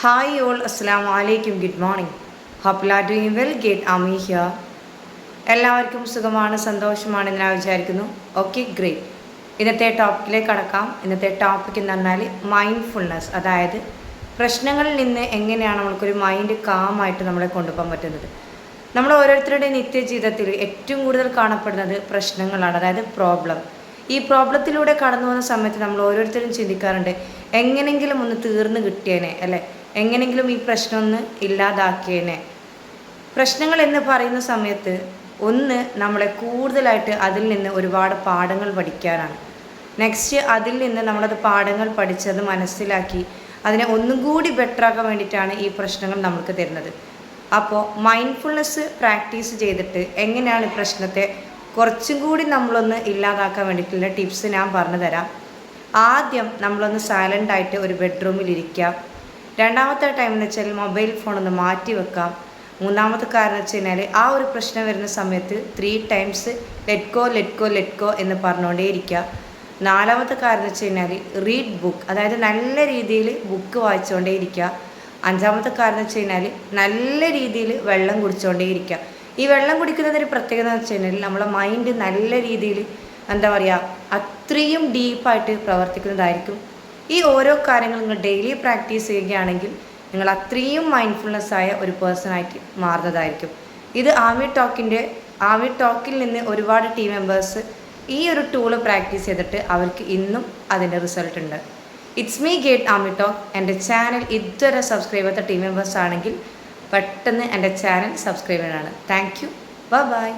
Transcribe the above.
Hi all, Assalamu alaikum, good morning. Hope you are doing well, get Ami here. എല്ലാവർക്കും സുഖമാണ് സന്തോഷമാണെന്ന് ഞാൻ വിചാരിക്കുന്നു. Okay great. ഇന്നത്തെ ടോപ്പിക്കിലേക്ക് കടക്കാം. ഇന്നത്തെ ടോപ്പിക് എന്ന് പറഞ്ഞാൽ മൈൻഡ്ഫുൾനെസ്, അതായത് പ്രശ്നങ്ങളിൽ നിന്ന് എങ്ങനെയാണ് നമ്മൾക്കൊരു മൈൻഡ് കാമായിട്ട് നമ്മളെ കൊണ്ടുപോകാൻ പറ്റുന്നത്. നമ്മൾ ഓരോരുത്തരുടെ നിത്യജീവിതത്തിൽ ഏറ്റവും കൂടുതൽ കാണപ്പെടുന്നത് പ്രശ്നങ്ങളാണ്, അതായത് പ്രോബ്ലം. ഈ പ്രോബ്ലത്തിലൂടെ കടന്നു പോകുന്ന സമയത്ത് നമ്മൾ ഓരോരുത്തരും ചിന്തിക്കാറുണ്ട്, എങ്ങനെയെങ്കിലും ഒന്ന് തീർന്നു കിട്ടിയേനെ അല്ലേ, എങ്ങനെയെങ്കിലും ഈ പ്രശ്നം ഒന്ന് ഇല്ലാതാക്കിയേനെ. പ്രശ്നങ്ങൾ എന്ന് പറയുന്ന സമയത്ത് ഒന്ന് നമ്മളെ കൂടുതലായിട്ട് അതിൽ നിന്ന് ഒരുപാട് പാഠങ്ങൾ പഠിക്കാനാണ്. നെക്സ്റ്റ് അതിൽ നിന്ന് നമ്മളത് പാഠങ്ങൾ പഠിച്ചത് മനസ്സിലാക്കി അതിനെ ഒന്നും കൂടി ബെറ്ററാക്കാൻ വേണ്ടിയിട്ടാണ് ഈ പ്രശ്നങ്ങൾ നമുക്ക് തരുന്നത്. അപ്പോൾ മൈൻഡ്ഫുൾനെസ് പ്രാക്ടീസ് ചെയ്തിട്ട് എങ്ങനെയാണ് ഈ പ്രശ്നത്തെ കുറച്ചും കൂടി നമ്മളൊന്ന് ഇല്ലാതാക്കാൻ വേണ്ടിയിട്ടുള്ള ടിപ്സ് ഞാൻ പറഞ്ഞു തരാം. ആദ്യം നമ്മളൊന്ന് സൈലൻ്റായിട്ട് ഒരു ബെഡ്റൂമിൽ ഇരിക്കാം. രണ്ടാമത്തെ ടൈം എന്ന് വെച്ചാൽ മൊബൈൽ ഫോണൊന്ന് മാറ്റി വെക്കാം. മൂന്നാമത്തെ കാരണം വെച്ച് കഴിഞ്ഞാൽ ആ ഒരു പ്രശ്നം വരുന്ന സമയത്ത് 3 times let go let go let go എന്ന് പറഞ്ഞുകൊണ്ടേ ഇരിക്കുക. നാലാമത്തെ കാരണം വെച്ച് കഴിഞ്ഞാൽ റീഡ് ബുക്ക്, അതായത് നല്ല രീതിയിൽ ബുക്ക് വായിച്ചുകൊണ്ടേ ഇരിക്കുക. അഞ്ചാമത്തെ കാരണം വെച്ച് കഴിഞ്ഞാൽ നല്ല രീതിയിൽ വെള്ളം കുടിച്ചുകൊണ്ടേ ഇരിക്കുക. ഈ വെള്ളം കുടിക്കുന്നതിന് പ്രത്യേകത എന്ന് വെച്ച് കഴിഞ്ഞാൽ നമ്മളെ മൈൻഡ് നല്ല രീതിയിൽ എന്താ പറയുക, അത്രയും ഡീപ്പായിട്ട് പ്രവർത്തിക്കുന്നതായിരിക്കും. ഈ ഓരോ കാര്യങ്ങളും നിങ്ങൾ ഡെയിലി പ്രാക്ടീസ് ചെയ്യുകയാണെങ്കിൽ നിങ്ങൾ അത്രയും മൈൻഡ്ഫുൾനെസ് ആയ ഒരു പേഴ്സണായിട്ട് മാറുന്നതായിരിക്കും. ഇത് ആമി ടോക്കിൽ നിന്ന് ഒരുപാട് ടീം മെമ്പേഴ്സ് ഈ ഒരു ടൂള് പ്രാക്ടീസ് ചെയ്തിട്ട് അവർക്ക് ഇന്നും അതിൻ്റെ റിസൾട്ട് ഉണ്ട്. ഇറ്റ്സ് മീ ഗേറ്റ് ആമി ടോക്ക്. എൻ്റെ ചാനൽ ഇതുവരെ സബ്സ്ക്രൈബ് ചെയ്യാത്ത ടീം മെമ്പേഴ്സ് ആണെങ്കിൽ പെട്ടെന്ന് എൻ്റെ ചാനൽ സബ്സ്ക്രൈബ് ചെയ്യാനാണ്. Thank you, by.